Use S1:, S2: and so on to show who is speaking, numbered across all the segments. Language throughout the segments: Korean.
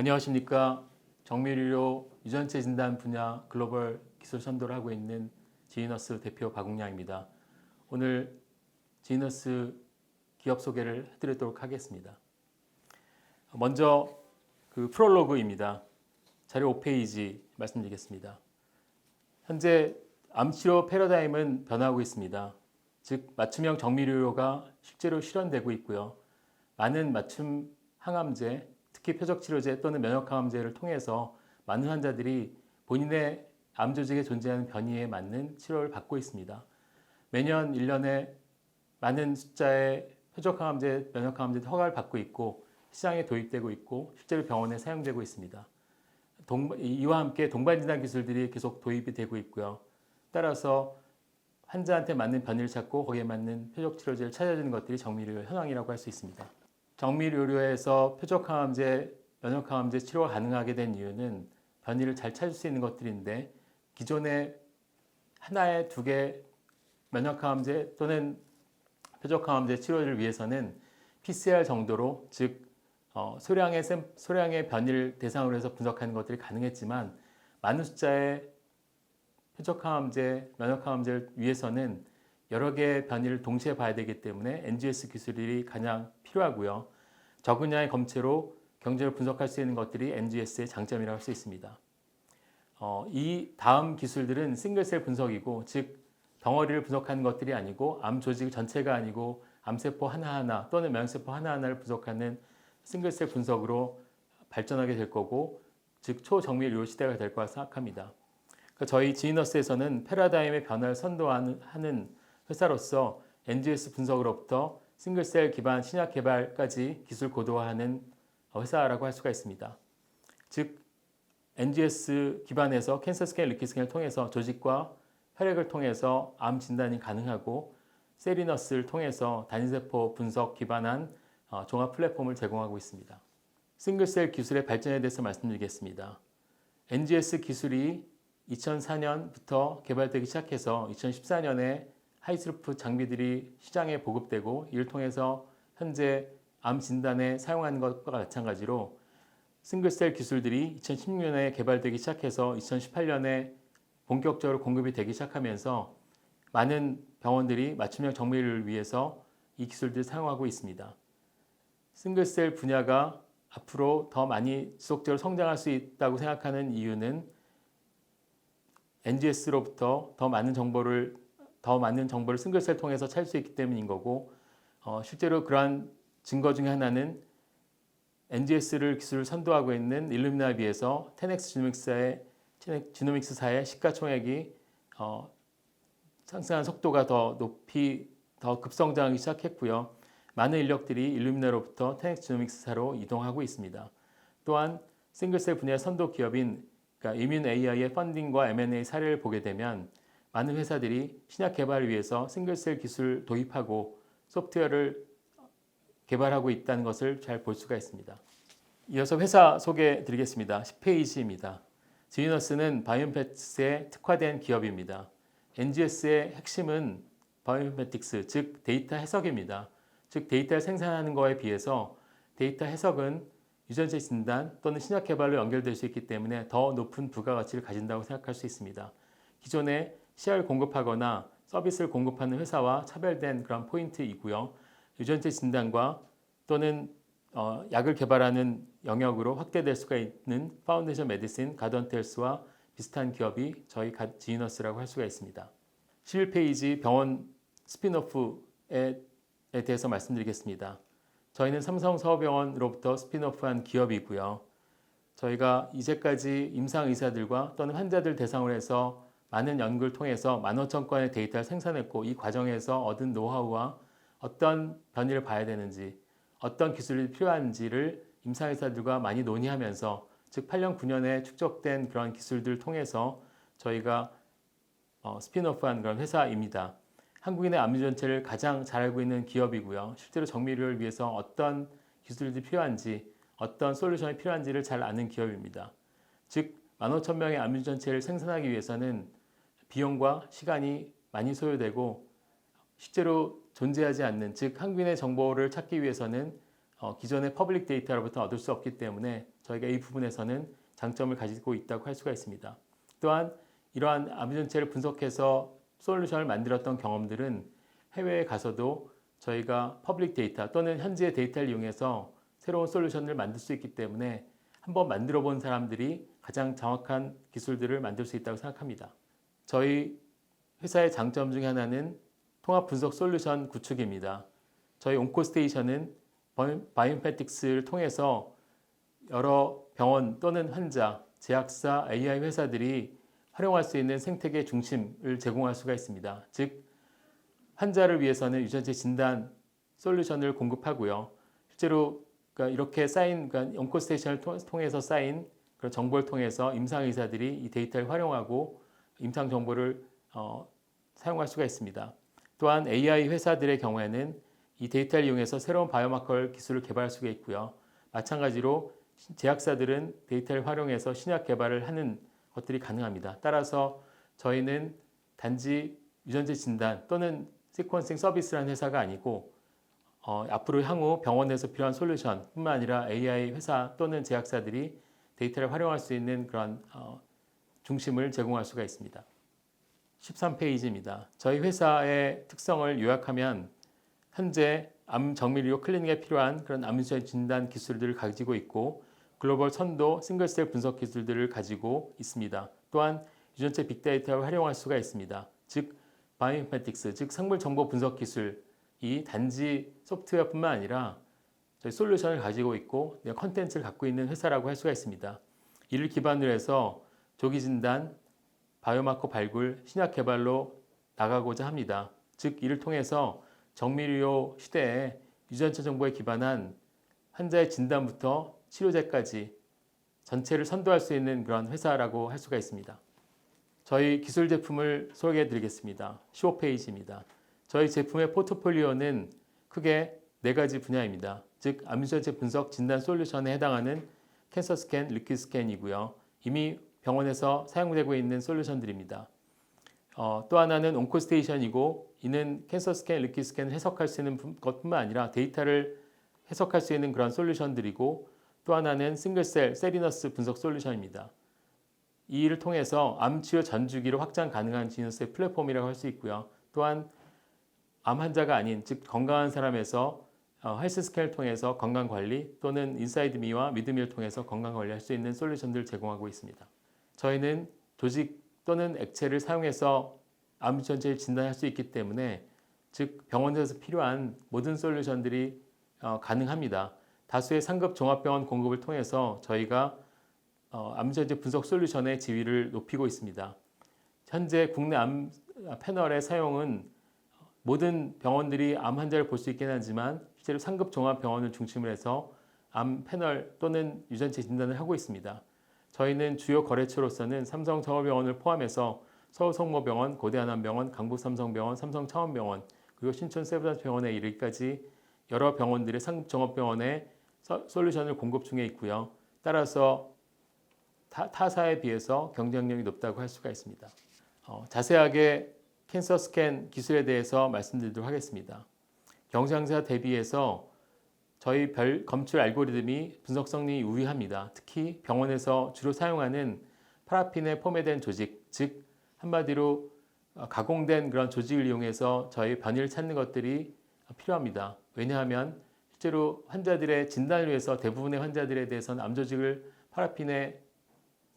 S1: 안녕하십니까. 정밀의료 유전체 진단 분야 글로벌 기술 선도를 하고 있는 지니너스 대표 박웅량입니다. 오늘 지니너스 기업 소개를 해드리도록 하겠습니다. 먼저 프롤로그입니다. 자료 5페이지 말씀드리겠습니다. 현재 암치료 패러다임은 변화하고 있습니다. 즉 맞춤형 정밀의료가 실제로 실현되고 있고요. 많은 맞춤 항암제, 특히 표적치료제 또는 면역항암제를 통해서 많은 환자들이 본인의 암 조직에 존재하는 변이에 맞는 치료를 받고 있습니다. 매년 1년에 많은 숫자의 표적항암제, 면역항암제 허가를 받고 있고 시장에 도입되고 있고 실제로 병원에 사용되고 있습니다. 이와 함께 동반진단 기술들이 계속 도입이 되고 있고요. 따라서 환자한테 맞는 변이를 찾고 거기에 맞는 표적치료제를 찾아주는 것들이 정밀의료 현황이라고 할 수 있습니다. 정밀의료에서 표적항암제, 면역항암제 치료가 가능하게 된 이유는 변이를 잘 찾을 수 있는 것들인데 기존에 하나에 두 개 면역항암제 또는 표적항암제 치료를 위해서는 PCR 정도로 즉 소량의 변이를 대상으로 해서 분석하는 것들이 가능했지만 많은 숫자의 표적항암제, 면역항암제를 위해서는 여러 개의 변이를 동시에 봐야 되기 때문에 NGS 기술이 가장 필요하고요. 적은 양의 검체로 경제를 분석할 수 있는 것들이 NGS의 장점이라고 할 수 있습니다. 이 다음 기술들은 싱글셀 분석이고 즉 덩어리를 분석하는 것들이 아니고 암 조직 전체가 아니고 암세포 하나하나 또는 면역세포 하나하나를 분석하는 싱글셀 분석으로 발전하게 될 거고 즉 초정밀의료 시대가 될 거라 생각합니다. 저희 지니너스에서는 패러다임의 변화를 선도하는 회사로서 NGS 분석으로부터 싱글셀 기반 신약 개발까지 기술 고도화하는 회사라고 할 수가 있습니다. 즉 NGS 기반에서 캔서 스캔, 리퀴드 스캔을 통해서 조직과 혈액을 통해서 암 진단이 가능하고 세리너스를 통해서 단위세포 분석 기반한 종합 플랫폼을 제공하고 있습니다. 싱글셀 기술의 발전에 대해서 말씀드리겠습니다. NGS 기술이 2004년부터 개발되기 시작해서 2014년에 하이스루프 장비들이 시장에 보급되고 이를 통해서 현재 암 진단에 사용하는 것과 마찬가지로 싱글셀 기술들이 2016년에 개발되기 시작해서 2018년에 본격적으로 공급이 되기 시작하면서 많은 병원들이 맞춤형 정밀을 위해서 이 기술들을 사용하고 있습니다. 싱글셀 분야가 앞으로 더 많이 지속적으로 성장할 수 있다고 생각하는 이유는 NGS로부터 더 많은 정보를 싱글셀 통해서 찾을 수 있기 때문인 거고 실제로 그러한 증거 중에 하나는 NGS를 기술을 선도하고 있는 일루미나에 비해서 10X 지노믹스사의 시가총액이 상승한 속도가 더 급성장하기 시작했고요. 많은 인력들이 일루미나로부터 10X 지노믹스사로 이동하고 있습니다. 또한 싱글셀 분야의 선도 기업인 이뮨 AI의 펀딩과 M&A 사례를 보게 되면 많은 회사들이 신약 개발을 위해서 싱글셀 기술 도입하고 소프트웨어를 개발하고 있다는 것을 잘 볼 수가 있습니다. 이어서 회사 소개 드리겠습니다. 10페이지입니다. 지니너스는 바이오인포메틱스에 특화된 기업입니다. NGS의 핵심은 바이오인포메틱스, 즉 데이터 해석입니다. 즉 데이터를 생산하는 것에 비해서 데이터 해석은 유전체 진단 또는 신약 개발로 연결될 수 있기 때문에 더 높은 부가가치를 가진다고 생각할 수 있습니다. 기존에 CR을 공급하거나 서비스를 공급하는 회사와 차별된 그런 포인트이고요. 유전체 진단과 또는 약을 개발하는 영역으로 확대될 수가 있는 파운데이션 메디신, 가던텔스와 비슷한 기업이 저희 지니너스라고 할 수가 있습니다. 11페이지 병원 스핀오프에 대해서 말씀드리겠습니다. 저희는 삼성서울병원으로부터 스핀오프한 기업이고요. 저희가 이제까지 임상의사들과 또는 환자들 대상으로 해서 많은 연구를 통해서 15,000건의 데이터를 생산했고 이 과정에서 얻은 노하우와 어떤 변이를 봐야 되는지 어떤 기술이 필요한지를 임상의사들과 많이 논의하면서 즉 8년 9년에 축적된 그런 기술들을 통해서 저희가 스핀오프한 그런 회사입니다. 한국인의 암 유전체를 가장 잘 알고 있는 기업이고요. 실제로 정밀의료를 위해서 어떤 기술들이 필요한지 어떤 솔루션이 필요한지를 잘 아는 기업입니다. 즉 15,000명의 암 유전체를 생산하기 위해서는 비용과 시간이 많이 소요되고 실제로 존재하지 않는 즉 한국인의 정보를 찾기 위해서는 기존의 퍼블릭 데이터로부터 얻을 수 없기 때문에 저희가 이 부분에서는 장점을 가지고 있다고 할 수가 있습니다. 또한 이러한 암 전체를 분석해서 솔루션을 만들었던 경험들은 해외에 가서도 저희가 퍼블릭 데이터 또는 현지의 데이터를 이용해서 새로운 솔루션을 만들 수 있기 때문에 한번 만들어 본 사람들이 가장 정확한 기술들을 만들 수 있다고 생각합니다. 저희 회사의 장점 중에 하나는 통합 분석 솔루션 구축입니다. 저희 온코스테이션은 바이오인포메틱스를 통해서 여러 병원 또는 환자, 제약사, AI 회사들이 활용할 수 있는 생태계 중심을 제공할 수가 있습니다. 즉 환자를 위해서는 유전체 진단 솔루션을 공급하고요. 실제로 그러니까 이렇게 쌓인 온코스테이션을 통해서 쌓인 그런 정보를 통해서 임상 의사들이 이 데이터를 활용하고 임상 정보를 사용할 수가 있습니다. 또한 AI 회사들의 경우에는 이 데이터를 이용해서 새로운 바이오마커 기술을 개발할 수가 있고요. 마찬가지로 제약사들은 데이터를 활용해서 신약 개발을 하는 것들이 가능합니다. 따라서 저희는 단지 유전체 진단 또는 시퀀싱 서비스라는 회사가 아니고 앞으로 향후 병원에서 필요한 솔루션 뿐만 아니라 AI 회사 또는 제약사들이 데이터를 활용할 수 있는 그런 중심을 제공할 수가 있습니다. 13페이지입니다. 저희 회사의 특성을 요약하면 현재 암 정밀의료 클리닉에 필요한 그런 암 유전체 진단 기술들을 가지고 있고 글로벌 선도 싱글셀 분석 기술들을 가지고 있습니다. 또한 유전체 빅데이터를 활용할 수가 있습니다. 즉 바이오인포메틱스, 즉 생물 정보 분석 기술이 단지 소프트웨어뿐만 아니라 저희 솔루션을 가지고 있고 컨텐츠를 갖고 있는 회사라고 할 수가 있습니다. 이를 기반으로 해서 조기 진단, 바이오마커 발굴, 신약 개발로 나가고자 합니다. 즉 이를 통해서 정밀의료 시대에 유전체 정보에 기반한 환자의 진단부터 치료제까지 전체를 선도할 수 있는 그런 회사라고 할 수가 있습니다. 저희 기술 제품을 소개해 드리겠습니다. 15페이지입니다. 저희 제품의 포트폴리오는 크게 4가지 분야입니다. 즉 암 유전체 분석 진단 솔루션에 해당하는 캔서 스캔, 리퀴드 스캔이고요. 이미 병원에서 사용되고 있는 솔루션들입니다. 또 하나는 온코스테이션이고 이는 캔서 스캔, 리퀴드 스캔을 해석할 수 있는 것뿐만 아니라 데이터를 해석할 수 있는 그런 솔루션들이고 또 하나는 싱글셀, 세리너스 분석 솔루션입니다. 이 일을 통해서 암 치료 전 주기로 확장 가능한 지너스의 플랫폼이라고 할 수 있고요. 또한 암 환자가 아닌 즉 건강한 사람에서 헬스 스캔을 통해서 건강 관리 또는 인사이드 미와 미드미를 통해서 건강 관리할 수 있는 솔루션들을 제공하고 있습니다. 저희는 조직 또는 액체를 사용해서 암 유전체를 진단할 수 있기 때문에 즉 병원에서 필요한 모든 솔루션들이 가능합니다. 다수의 상급 종합병원 공급을 통해서 저희가 암 유전체 분석 솔루션의 지위를 높이고 있습니다. 현재 국내 암 패널의 사용은 모든 병원들이 암 환자를 볼 수 있긴 하지만 실제로 상급 종합병원을 중심으로 해서 암 패널 또는 유전체 진단을 하고 있습니다. 저희는 주요 거래처로서는 삼성정월병원을 포함해서 서울성모병원, 고대한암병원, 강북삼성병원, 삼성차원병원 그리고 신촌세브란스병원에 이르기까지 여러 병원들의 상급 종합병원에 솔루션을 공급 중에 있고요. 따라서 타사에 비해서 경쟁력이 높다고 할 수가 있습니다. 자세하게 캔서 스캔 기술에 대해서 말씀드리도록 하겠습니다. 경쟁사 대비해서 저희 검출 알고리즘이 분석 성능이 우위합니다. 특히 병원에서 주로 사용하는 파라핀에 포매된 조직, 즉 한마디로 가공된 그런 조직을 이용해서 저희 변이를 찾는 것들이 필요합니다. 왜냐하면 실제로 환자들의 진단을 위해서 대부분의 환자들에 대해서는 암 조직을 파라핀에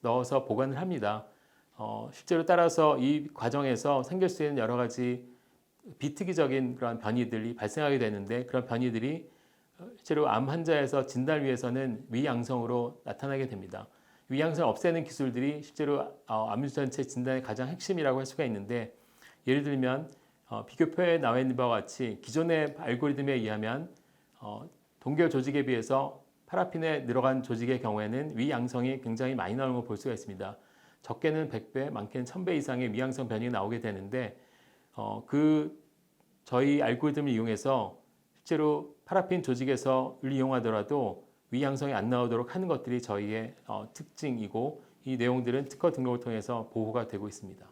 S1: 넣어서 보관을 합니다. 실제로 따라서 이 과정에서 생길 수 있는 여러 가지 비특이적인 그런 변이들이 발생하게 되는데 그런 변이들이 실제로 암 환자에서 진단을 위해서는 위양성으로 나타나게 됩니다. 위양성을 없애는 기술들이 실제로 암 유전체 진단의 가장 핵심이라고 할 수가 있는데 예를 들면 비교표에 나와 있는 바와 같이 기존의 알고리즘에 의하면 동결 조직에 비해서 파라핀에 들어간 조직의 경우에는 위양성이 굉장히 많이 나오는 걸 볼 수가 있습니다. 적게는 100배, 많게는 1000배 이상의 위양성 변이가 나오게 되는데 저희 알고리즘을 이용해서 실제로 파라핀 조직에서 이용하더라도 위양성이 안 나오도록 하는 것들이 저희의 특징이고 이 내용들은 특허 등록을 통해서 보호가 되고 있습니다.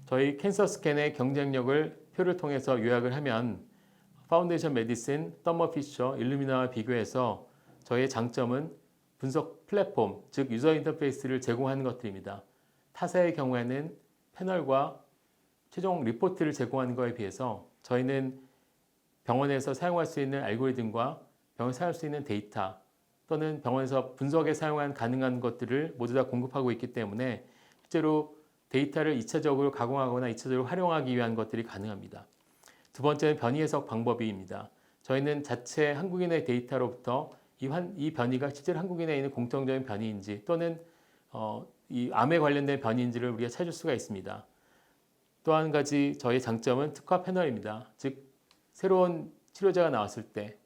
S1: 저희 캔서 스캔의 경쟁력을 표를 통해서 요약을 하면 파운데이션 메디신, 더머 피처, 일루미나와 비교해서 저희의 장점은 분석 플랫폼, 즉 유저 인터페이스를 제공하는 것들입니다. 타사의 경우에는 패널과 최종 리포트를 제공하는 것에 비해서 저희는 병원에서 사용할 수 있는 알고리즘과 병원에서 사용할 수 있는 데이터 또는 병원에서 분석에 사용한 가능한 것들을 모두 다 공급하고 있기 때문에 실제로 데이터를 2차적으로 가공하거나 2차적으로 활용하기 위한 것들이 가능합니다. 두 번째는 변이 해석 방법입니다. 저희는 자체 한국인의 데이터로부터 이 변이가 실제로 한국인에 있는 공통적인 변이인지 또는 이 암에 관련된 변이인지를 우리가 찾을 수가 있습니다. 또 한 가지 저희 장점은 특화 패널입니다. 즉 새로운 치료제가 나왔을 때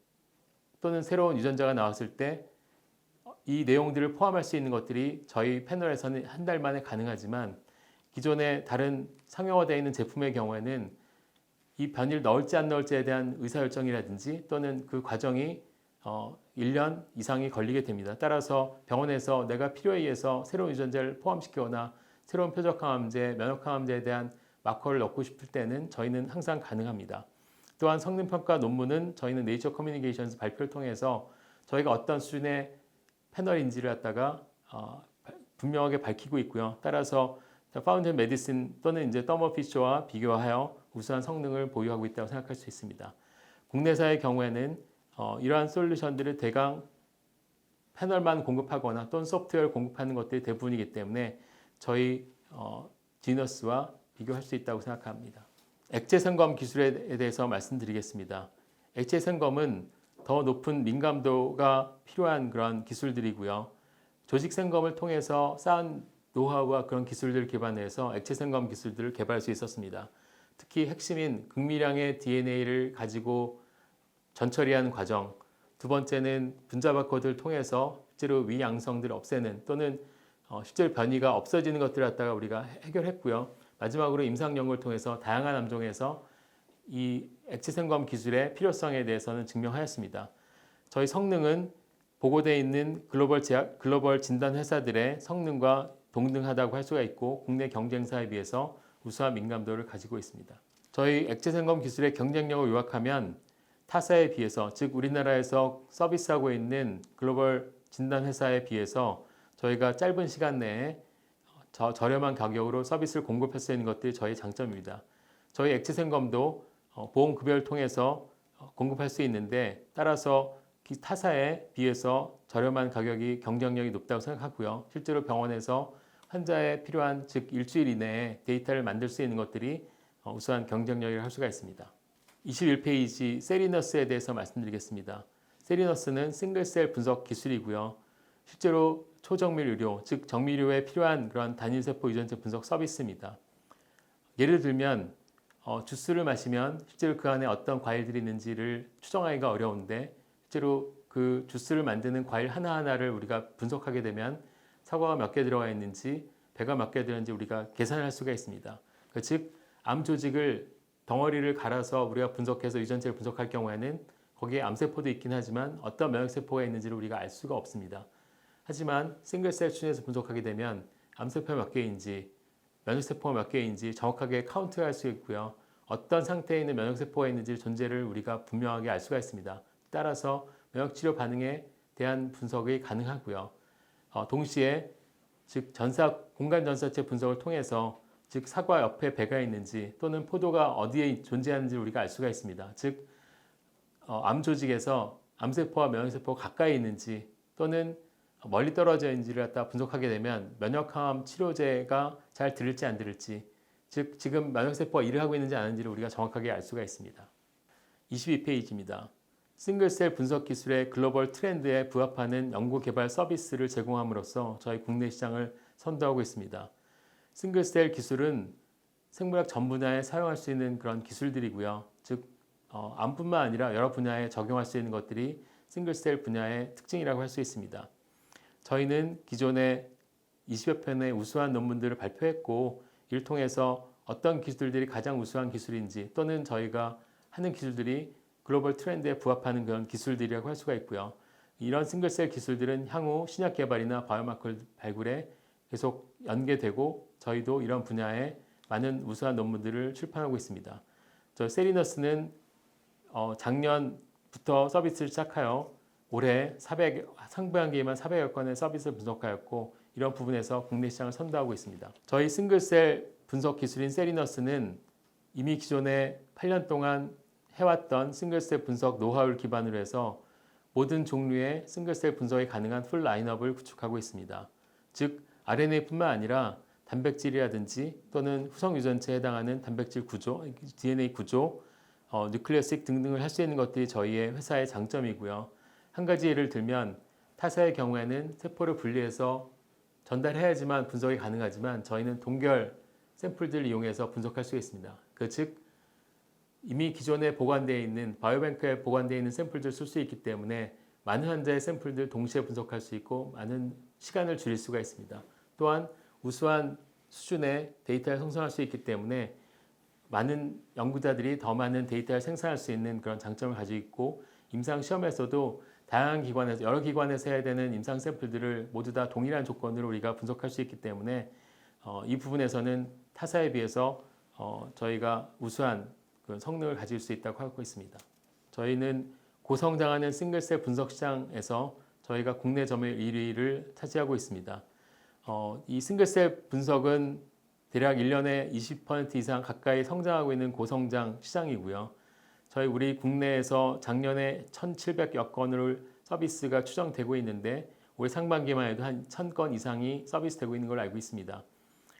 S1: 또는 새로운 유전자가 나왔을 때 이 내용들을 포함할 수 있는 것들이 저희 패널에서는 한 달 만에 가능하지만 기존의 다른 상용화되어 있는 제품의 경우에는 이 변이를 넣을지 안 넣을지에 대한 의사결정이라든지 또는 그 과정이 1년 이상이 걸리게 됩니다. 따라서 병원에서 내가 필요에 의해서 새로운 유전자를 포함시키거나 새로운 표적항암제, 면역항암제에 대한 마커를 넣고 싶을 때는 저희는 항상 가능합니다. 또한 성능평가 논문은 저희는 네이처 커뮤니케이션스 발표를 통해서 저희가 어떤 수준의 패널인지를 갖다가 분명하게 밝히고 있고요. 따라서 파운데이션 메디신 또는 이제 더머 피처와 비교하여 우수한 성능을 보유하고 있다고 생각할 수 있습니다. 국내사의 경우에는 이러한 솔루션들을 대강 패널만 공급하거나 또는 소프트웨어를 공급하는 것들이 대부분이기 때문에 저희 지너스와 비교할 수 있다고 생각합니다. 액체 생검 기술에 대해서 말씀드리겠습니다. 액체 생검은 더 높은 민감도가 필요한 그런 기술들이고요. 조직 생검을 통해서 쌓은 노하우와 그런 기술들을 기반해서 액체 생검 기술들을 개발할 수 있었습니다. 특히 핵심인 극미량의 DNA를 가지고 전처리하는 과정, 두 번째는 분자 바코드를 통해서 실제로 위양성들을 없애는 또는 실제로 변이가 없어지는 것들을 갖다가 우리가 해결했고요. 마지막으로 임상 연구를 통해서 다양한 암종에서 이 액체 생검 기술의 필요성에 대해서는 증명하였습니다. 저희 성능은 보고되어 있는 글로벌 진단 회사들의 성능과 동등하다고 할 수가 있고 국내 경쟁사에 비해서 우수한 민감도를 가지고 있습니다. 저희 액체 생검 기술의 경쟁력을 요약하면 타사에 비해서 즉 우리나라에서 서비스하고 있는 글로벌 진단 회사에 비해서 저희가 짧은 시간 내에 저렴한 가격으로 서비스를 공급할 수 있는 것들이 저희 장점입니다. 저희 액체 생검도 보험급여를 통해서 공급할 수 있는데 따라서 타사에 비해서 저렴한 가격이 경쟁력이 높다고 생각하고요. 실제로 병원에서 환자에 필요한 즉 일주일 이내에 데이터를 만들 수 있는 것들이 우수한 경쟁력이라고 할 수가 있습니다. 21페이지 세리너스에 대해서 말씀드리겠습니다. 세리너스는 싱글셀 분석 기술이고요. 실제로 초정밀 의료, 즉 정밀의료에 필요한 그런 단일세포 유전체 분석 서비스입니다. 예를 들면 주스를 마시면 실제로 그 안에 어떤 과일들이 있는지를 추정하기가 어려운데 실제로 그 주스를 만드는 과일 하나하나를 우리가 분석하게 되면 사과가 몇 개 들어가 있는지 배가 몇 개 들어있는지 우리가 계산할 수가 있습니다. 즉 암 조직을 덩어리를 갈아서 우리가 분석해서 유전체를 분석할 경우에는 거기에 암세포도 있긴 하지만 어떤 면역세포가 있는지를 우리가 알 수가 없습니다. 하지만 싱글셀 수준에서 분석하게 되면 암세포가 몇 개인지 면역세포가 몇 개인지 정확하게 카운트할 수 있고요. 어떤 상태에 있는 면역세포가 있는지 존재를 우리가 분명하게 알 수가 있습니다. 따라서 면역치료 반응에 대한 분석이 가능하고요. 동시에 즉 공간 전사체 분석을 통해서 즉 사과 옆에 배가 있는지 또는 포도가 어디에 존재하는지 우리가 알 수가 있습니다. 즉 암 조직에서 암세포와 면역세포가 가까이 있는지 또는 멀리 떨어져 있는지를 갖다 분석하게 되면 면역항암 치료제가 잘 들을지 안 들을지 즉 지금 면역세포가 일을 하고 있는지 안 하는지를 우리가 정확하게 알 수가 있습니다. 22페이지입니다. 싱글셀 분석 기술의 글로벌 트렌드에 부합하는 연구개발 서비스를 제공함으로써 저희 국내 시장을 선도하고 있습니다. 싱글셀 기술은 생물학 전 분야에 사용할 수 있는 그런 기술들이고요. 즉 암뿐만 아니라 여러 분야에 적용할 수 있는 것들이 싱글셀 분야의 특징이라고 할 수 있습니다. 저희는 기존에 20여 편의 우수한 논문들을 발표했고 이를 통해서 어떤 기술들이 가장 우수한 기술인지 또는 저희가 하는 기술들이 글로벌 트렌드에 부합하는 그런 기술들이라고 할 수가 있고요. 이런 싱글셀 기술들은 향후 신약 개발이나 바이오마커 발굴에 계속 연계되고 저희도 이런 분야에 많은 우수한 논문들을 출판하고 있습니다. 저 세리너스는 작년부터 서비스를 시작하여 올해 상반기에만 400여 건의 서비스를 분석하였고 이런 부분에서 국내 시장을 선도하고 있습니다. 저희 싱글셀 분석 기술인 세리너스는 이미 기존에 8년 동안 해왔던 싱글셀 분석 노하우를 기반으로 해서 모든 종류의 싱글셀 분석이 가능한 풀 라인업을 구축하고 있습니다. 즉 RNA뿐만 아니라 단백질이라든지 또는 후성 유전체에 해당하는 단백질 구조, DNA 구조, 뉴클리어식 등등을 할 수 있는 것들이 저희의 회사의 장점이고요. 한 가지 예를 들면 타사의 경우에는 세포를 분리해서 전달해야지만 분석이 가능하지만 저희는 동결 샘플들을 이용해서 분석할 수 있습니다. 즉 이미 기존에 보관되어 있는 바이오뱅크에 보관되어 있는 샘플들을 쓸 수 있기 때문에 많은 환자의 샘플들 동시에 분석할 수 있고 많은 시간을 줄일 수가 있습니다. 또한 우수한 수준의 데이터를 생성할 수 있기 때문에 많은 연구자들이 더 많은 데이터를 생산할 수 있는 그런 장점을 가지고 있고 임상 시험에서도 다양한 기관에서 여러 기관에서 해야 되는 임상 샘플들을 모두 다 동일한 조건으로 우리가 분석할 수 있기 때문에 이 부분에서는 타사에 비해서 저희가 우수한 그 성능을 가질 수 있다고 하고 있습니다. 저희는 고성장하는 싱글셀 분석 시장에서 저희가 국내 점유율 1위를 차지하고 있습니다. 이 싱글셀 분석은 대략 1년에 20% 이상 가까이 성장하고 있는 고성장 시장이고요. 우리 국내에서 작년에 1,700여 건을 서비스가 추정되고 있는데 올 상반기만 해도 한 1,000건 이상이 서비스되고 있는 걸로 알고 있습니다.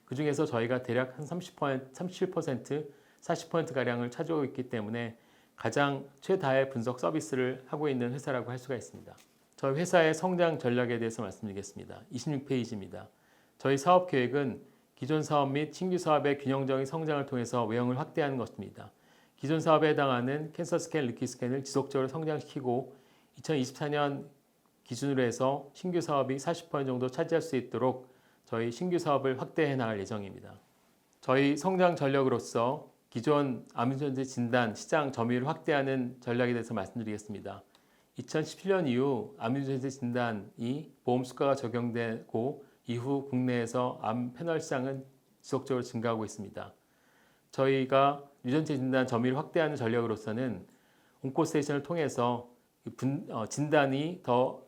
S1: 그 중에서 저희가 대략 한 37%, 40%가량을 차지하고 있기 때문에 가장 최다의 분석 서비스를 하고 있는 회사라고 할 수가 있습니다. 저희 회사의 성장 전략에 대해서 말씀드리겠습니다. 26페이지입니다. 저희 사업 계획은 기존 사업 및 신규 사업의 균형적인 성장을 통해서 외형을 확대하는 것입니다. 기존 사업에 해당하는 캔서 스캔, 리퀴드 스캔을 지속적으로 성장시키고 2024년 기준으로 해서 신규 사업이 40% 정도 차지할 수 있도록 저희 신규 사업을 확대해 나갈 예정입니다. 저희 성장 전략으로서 기존 암유전체 진단 시장 점유율을 확대하는 전략에 대해서 말씀드리겠습니다. 2017년 이후 암유전체 진단이 보험 수가가 적용되고 이후 국내에서 암 패널 시장은 지속적으로 증가하고 있습니다. 저희가 유전체 진단 점유율을 확대하는 전략으로서는 온코스테이션을 통해서 진단이 더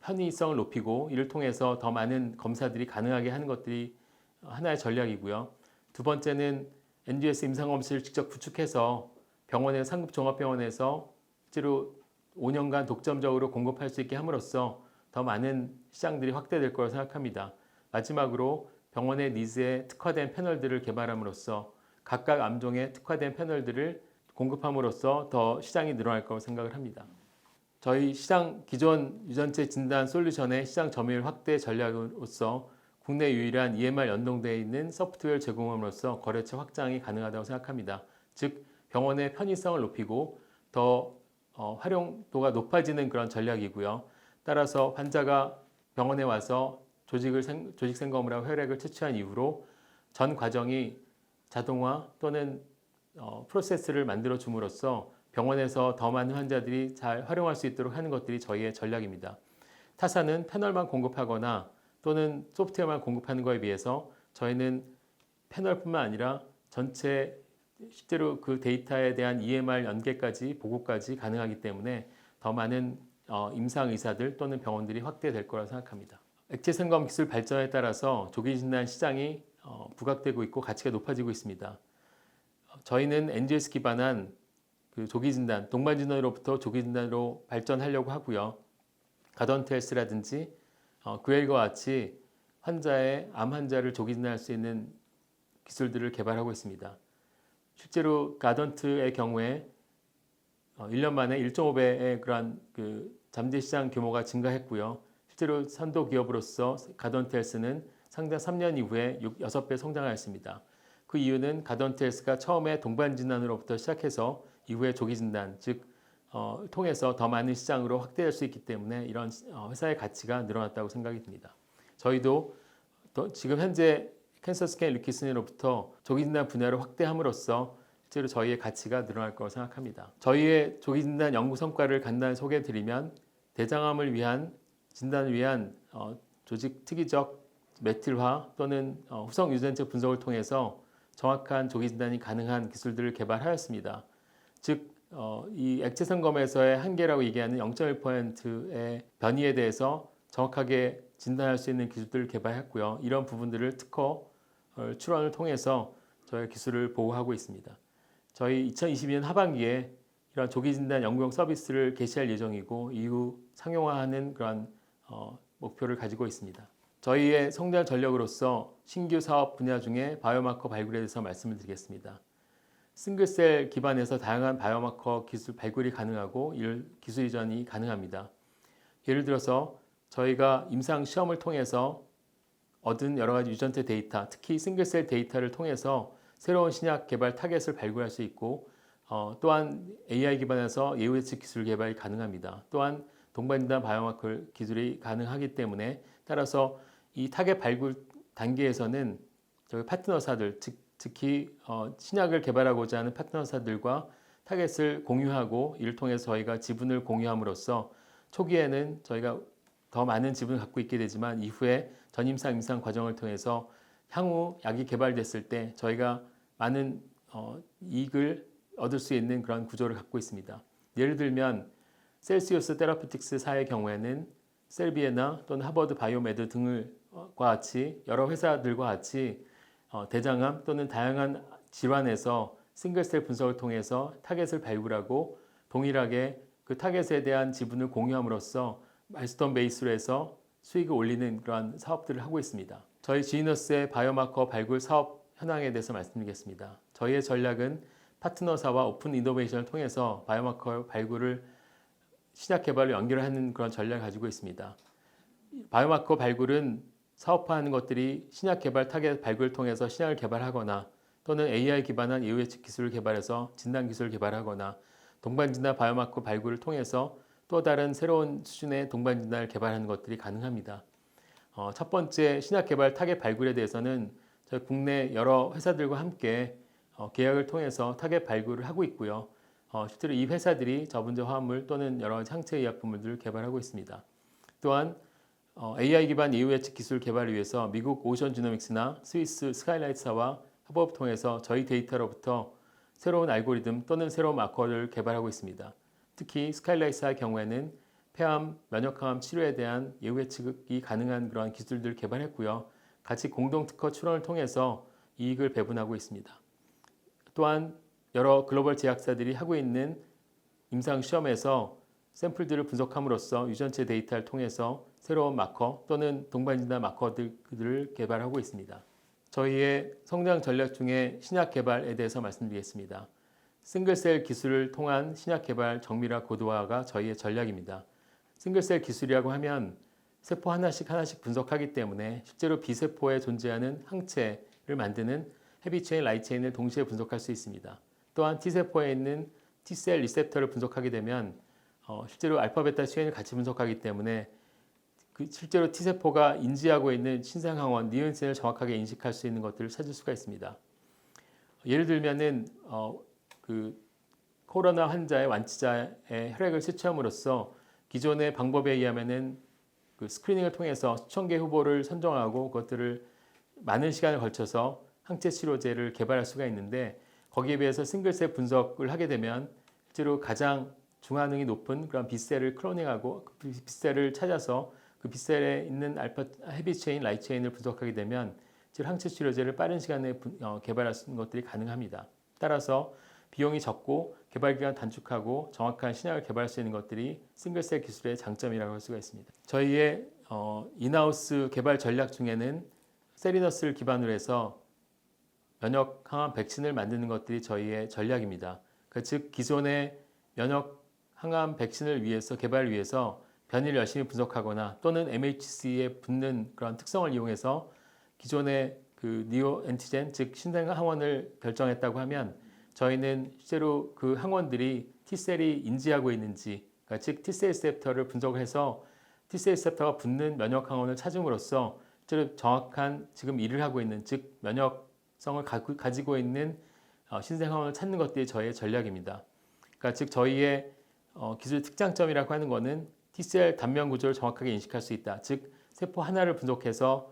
S1: 편의성을 높이고 이를 통해서 더 많은 검사들이 가능하게 하는 것들이 하나의 전략이고요. 두 번째는 NGS 임상검사를 직접 구축해서 상급 종합병원에서 실제로 5년간 독점적으로 공급할 수 있게 함으로써 더 많은 시장들이 확대될 거라고 생각합니다. 마지막으로 병원의 니즈에 특화된 패널들을 개발함으로써 각각 암종에 특화된 패널들을 공급함으로써 더 시장이 늘어날 거라고 생각을 합니다. 저희 시장 기존 유전체 진단 솔루션의 시장 점유율 확대 전략으로서 국내 유일한 EMR 연동되어 있는 소프트웨어를 제공함으로써 거래처 확장이 가능하다고 생각합니다. 즉 병원의 편의성을 높이고 더 활용도가 높아지는 그런 전략이고요. 따라서 환자가 병원에 와서 조직 생검을 하고 혈액을 채취한 이후로 전 과정이 자동화 또는 프로세스를 만들어 줌으로써 병원에서 더 많은 환자들이 잘 활용할 수 있도록 하는 것들이 저희의 전략입니다. 타사는 패널만 공급하거나 또는 소프트웨어만 공급하는 것에 비해서 저희는 패널뿐만 아니라 전체 실제로 그 데이터에 대한 EMR 연계까지 보고까지 가능하기 때문에 더 많은 임상 의사들 또는 병원들이 확대될 거라고 생각합니다. 액체 생검 기술 발전에 따라서 조기 진단 시장이 부각되고 있고 가치가 높아지고 있습니다. 저희는 NGS 기반한 그 조기 진단, 동반 진단으로부터 조기 진단으로 발전하려고 하고요. 가던트 헬스라든지 그웰과 같이 암 환자를 조기 진단할 수 있는 기술들을 개발하고 있습니다. 실제로 가던트의 경우에 1년 만에 1.5배의 그러한 그 잠재 시장 규모가 증가했고요. 실제로 선도 기업으로서 가던트 헬스는 상당 3년 이후에 6배 성장하였습니다. 그 이유는 가던트 헬스가 처음에 동반 진단으로부터 시작해서 이후에 조기 진단, 즉 통해서 더 많은 시장으로 확대할 수 있기 때문에 이런 회사의 가치가 늘어났다고 생각이 듭니다. 저희도 지금 현재 캔서 스캔 리퀴스로부터 조기 진단 분야를 확대함으로써 실제로 저희의 가치가 늘어날 거라고 생각합니다. 저희의 조기 진단 연구 성과를 간단히 소개해 드리면 대장암을 위한 진단을 위한 조직 특이적 메틸화 또는 후성 유전체 분석을 통해서 정확한 조기 진단이 가능한 기술들을 개발하였습니다. 즉 이 액체 점검에서의 한계라고 얘기하는 0.1%의 변이에 대해서 정확하게 진단할 수 있는 기술들을 개발했고요. 이런 부분들을 특허 출원을 통해서 저희 기술을 보호하고 있습니다. 저희 2022년 하반기에 이런 조기 진단 연구용 서비스를 개시할 예정이고 이후 상용화하는 그런 목표를 가지고 있습니다. 저희의 성장 전략으로서 신규 사업 분야 중에 바이오마커 발굴에 대해서 말씀을 드리겠습니다. 싱글셀 기반에서 다양한 바이오마커 기술 발굴이 가능하고 기술 이전이 가능합니다. 예를 들어서 저희가 임상 시험을 통해서 얻은 여러 가지 유전체 데이터, 특히 싱글셀 데이터를 통해서 새로운 신약 개발 타겟을 발굴할 수 있고 또한 AI 기반에서 예후 예측 기술 개발이 가능합니다. 또한 동반진단 바이오마커 기술이 가능하기 때문에 따라서 이 타겟 발굴 단계에서는 저희 파트너사들, 특히 신약을 개발하고자 하는 파트너사들과 타겟을 공유하고 이를 통해서 저희가 지분을 공유함으로써 초기에는 저희가 더 많은 지분을 갖고 있게 되지만 이후에 전임상 임상 과정을 통해서 향후 약이 개발됐을 때 저희가 많은 이익을 얻을 수 있는 그런 구조를 갖고 있습니다. 예를 들면 셀시우스 테라피틱스사의 경우에는 셀비에나 또는 하버드 바이오메드 등과 같이 여러 회사들과 같이 대장암 또는 다양한 질환에서 싱글셀 분석을 통해서 타겟을 발굴하고 동일하게 그 타겟에 대한 지분을 공유함으로써 마일스톤 베이스로 해서 수익을 올리는 그러한 사업들을 하고 있습니다. 저희 지너스의 바이오마커 발굴 사업 현황에 대해서 말씀드리겠습니다. 저희의 전략은 파트너사와 오픈 이노베이션을 통해서 바이오마커 발굴을 신약 개발로 연결하는 그런 전략을 가지고 있습니다. 바이오마커 발굴은 사업화하는 것들이 신약 개발 타겟 발굴을 통해서 신약을 개발하거나 또는 AI 기반한 예후 예측 기술을 개발해서 진단 기술을 개발하거나 동반진단 바이오마커 발굴을 통해서 또 다른 새로운 수준의 동반진단을 개발하는 것들이 가능합니다. 첫 번째 신약 개발 타겟 발굴에 대해서는 저희 국내 여러 회사들과 함께 계약을 통해서 타겟 발굴을 하고 있고요. 실제로 이 회사들이 저분자 화합물 또는 여러 항체 의약품들을 개발하고 있습니다. 또한 AI 기반 예후 예측 기술 개발을 위해서 미국 오션 지노믹스나 스위스 스카이라이트사와 협업을 통해서 저희 데이터로부터 새로운 알고리즘 또는 새로운 마커를 개발하고 있습니다. 특히 스카이라이트사의 경우에는 폐암, 면역항암 치료에 대한 예후 예측이 가능한 그러한 기술들을 개발했고요. 같이 공동 특허 출원을 통해서 이익을 배분하고 있습니다. 또한 여러 글로벌 제약사들이 하고 있는 임상 시험에서 샘플들을 분석함으로써 유전체 데이터를 통해서 새로운 마커 또는 동반진단 마커들을 개발하고 있습니다. 저희의 성장 전략 중에 신약 개발에 대해서 말씀드리겠습니다. 싱글셀 기술을 통한 신약 개발 정밀화 고도화가 저희의 전략입니다. 싱글셀 기술이라고 하면 세포 하나씩 분석하기 때문에 실제로 비세포에 존재하는 항체를 만드는 헤비체인, 라이트체인을 동시에 분석할 수 있습니다. 또한 T세포에 있는 T셀 리셉터를 분석하게 되면 실제로 알파, 베타 체인을 같이 분석하기 때문에 실제로 T세포가 인지하고 있는 신생항원, 니온센을 정확하게 인식할 수 있는 것들을 찾을 수가 있습니다. 예를 들면은 코로나 환자의 완치자의 혈액을 채취함으로써 기존의 방법에 의하면은 스크리닝을 통해서 수천 개 후보를 선정하고 그것들을 많은 시간을 걸쳐서 항체 치료제를 개발할 수가 있는데 거기에 비해서 싱글셀 분석을 하게 되면 실제로 가장 중화능이 높은 그런 B셀을 클로닝하고 그 B셀을 찾아서 그 B셀에 있는 알파 헤비체인, 라이트체인을 분석하게 되면 항체 치료제를 빠른 시간에 개발할 수 있는 것들이 가능합니다. 따라서 비용이 적고 개발 기간 단축하고 정확한 신약을 개발할 수 있는 것들이 싱글셀 기술의 장점이라고 할 수가 있습니다. 저희의 인하우스 개발 전략 중에는 세리너스를 기반으로 해서 면역 항암 백신을 만드는 것들이 저희의 전략입니다. 즉 기존의 면역 항암 백신을 위해서 개발을 위해서 변이를 열심히 분석하거나 또는 MHC에 붙는 그런 특성을 이용해서 기존의 니오 엔티젠 즉 신생 항원을 결정했다고 하면 저희는 실제로 그 항원들이 T셀이 인지하고 있는지 그러니까 즉 T셀 리셉터를 분석해서 T셀 리셉터가 붙는 면역 항원을 찾음으로써 실제로 정확한 지금 일을 하고 있는 즉 면역성을 가지고 있는 신생 항원을 찾는 것들이 저희의 전략입니다. 그러니까 즉 저희의 기술 특장점이라고 하는 것은 T셀 단면 구조를 정확하게 인식할 수 있다. 즉 세포 하나를 분석해서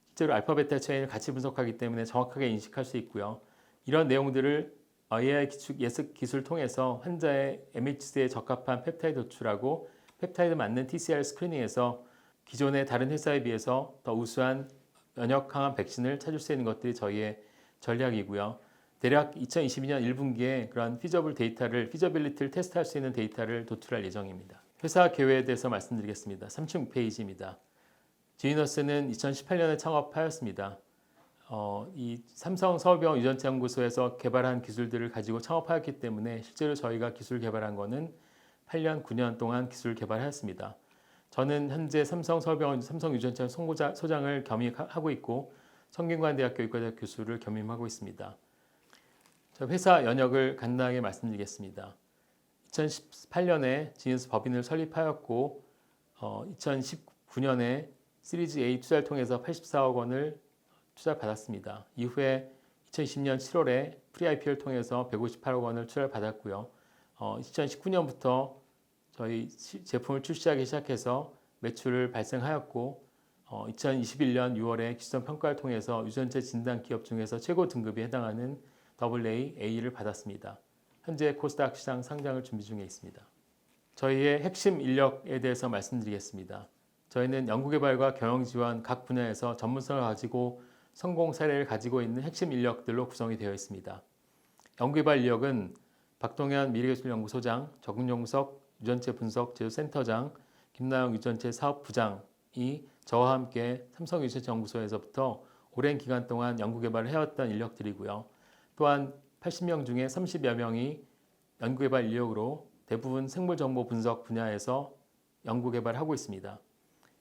S1: 실제로 알파, 베타 체인을 같이 분석하기 때문에 정확하게 인식할 수 있고요. 이런 내용들을 AI 예측 기술 통해서 환자의 MHC에 적합한 펩타이드 도출하고 펩타이드 맞는 TCR 스크리닝에서 기존의 다른 회사에 비해서 더 우수한 면역 항암 백신을 찾을 수 있는 것들이 저희의 전략이고요. 대략 2022년 1분기에 그런 피저빌리티를 테스트할 수 있는 데이터를 도출할 예정입니다. 회사 계획에 대해서 말씀드리겠습니다. 36페이지입니다. 지니너스는 2018년에 창업하였습니다. 이 삼성 서울병원 유전자 연구소에서 개발한 기술들을 가지고 창업하였기 때문에 실제로 저희가 기술 개발한 거는 8년, 9년 동안 기술 개발하였습니다. 저는 현재 삼성 서울병원 삼성 유전자 소장을 겸임하고 있고 성균관대학교 의과대학 교수를 겸임하고 있습니다. 회사 연역을 간단하게 말씀드리겠습니다. 2018년에 지니너스 법인을 설립하였고 2019년에 시리즈 A 투자를 통해서 84억 원을 투자받았습니다. 이후에 2020년 7월에 프리-IPO를 통해서 158억 원을 투자를 받았고요. 2019년부터 저희 제품을 출시하기 시작해서 매출을 발생하였고 2021년 6월에 기존 평가를 통해서 유전체 진단 기업 중에서 최고 등급에 해당하는 AA, A를 받았습니다. 현재 코스닥 시장 상장을 준비 중에 있습니다. 저희의 핵심 인력에 대해서 말씀드리겠습니다. 저희는 연구개발과 경영지원 각 분야에서 전문성을 가지고 성공 사례를 가지고 있는 핵심 인력들로 구성이 되어 있습니다. 연구개발 인력은 박동현 미래기술연구소장, 정용석 유전체 분석 제조센터장, 김나영 유전체 사업부장이 저와 함께 삼성유전체연구소에서부터 오랜 기간 동안 연구개발을 해왔던 인력들이고요. 또한 80명 중에 30여 명이 연구개발 인력으로 대부분 생물정보 분석 분야에서 연구개발하고 있습니다.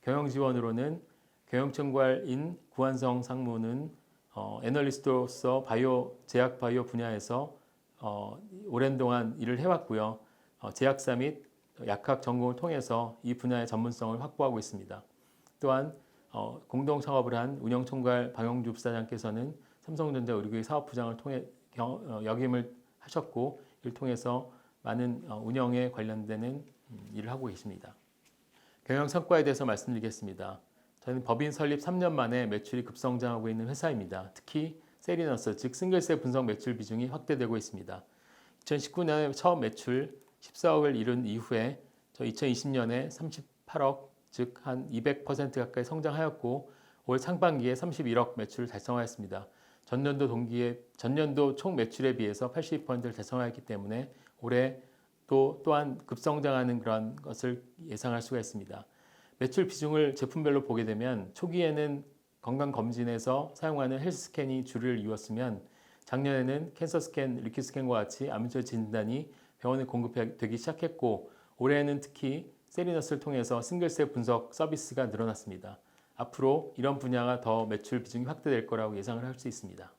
S1: 경영지원으로는 경영총괄인 구한성 상무는 애널리스트로서 제약 바이오 분야에서 오랜 동안 일을 해왔고요. 제약사 및 약학 전공을 통해서 이 분야의 전문성을 확보하고 있습니다. 또한 공동 창업을 한 운영총괄 방영주 부사장께서는 삼성전자 의료기기 사업부장을 통해 역임을 하셨고 이를 통해서 많은 운영에 관련되는 일을 하고 계십니다. 경영 성과에 대해서 말씀드리겠습니다. 저희는 법인 설립 3년 만에 매출이 급성장하고 있는 회사입니다. 특히 세리너스, 즉 싱글셀 분석 매출 비중이 확대되고 있습니다. 2019년에 처음 매출 14억을 이룬 이후에 2020년에 38억, 즉 한 200% 가까이 성장하였고 올 상반기에 31억 매출을 달성하였습니다. 전년도 총 매출에 비해서 82%를 달성하였기 때문에 올해 또한 급성장하는 그런 것을 예상할 수가 있습니다. 매출 비중을 제품별로 보게 되면 초기에는 건강검진에서 사용하는 헬스 스캔이 주를 이뤘으면 작년에는 캔서 스캔, 리퀴드 스캔과 같이 암유전 진단이 병원에 공급되기 시작했고 올해는 특히 세리너스를 통해서 싱글셀 분석 서비스가 늘어났습니다. 앞으로 이런 분야가 더 매출 비중이 확대될 거라고 예상을 할 수 있습니다.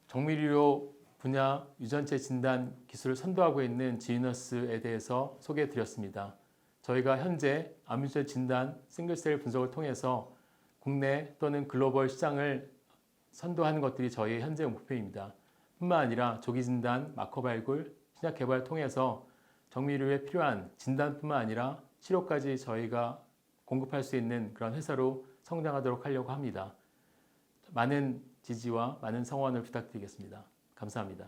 S1: 정밀의료 분야 유전체 진단 기술을 선도하고 있는 지니너스에 대해서 소개해 드렸습니다. 저희가 현재 암유전 진단 싱글셀 분석을 통해서 국내 또는 글로벌 시장을 선도하는 것들이 저희의 현재 목표입니다. 뿐만 아니라 조기 진단, 마커 발굴, 신약 개발을 통해서 정밀의료에 필요한 진단뿐만 아니라 치료까지 저희가 공급할 수 있는 그런 회사로 성장하도록 하려고 합니다. 많은 지지와 많은 성원을 부탁드리겠습니다. 감사합니다.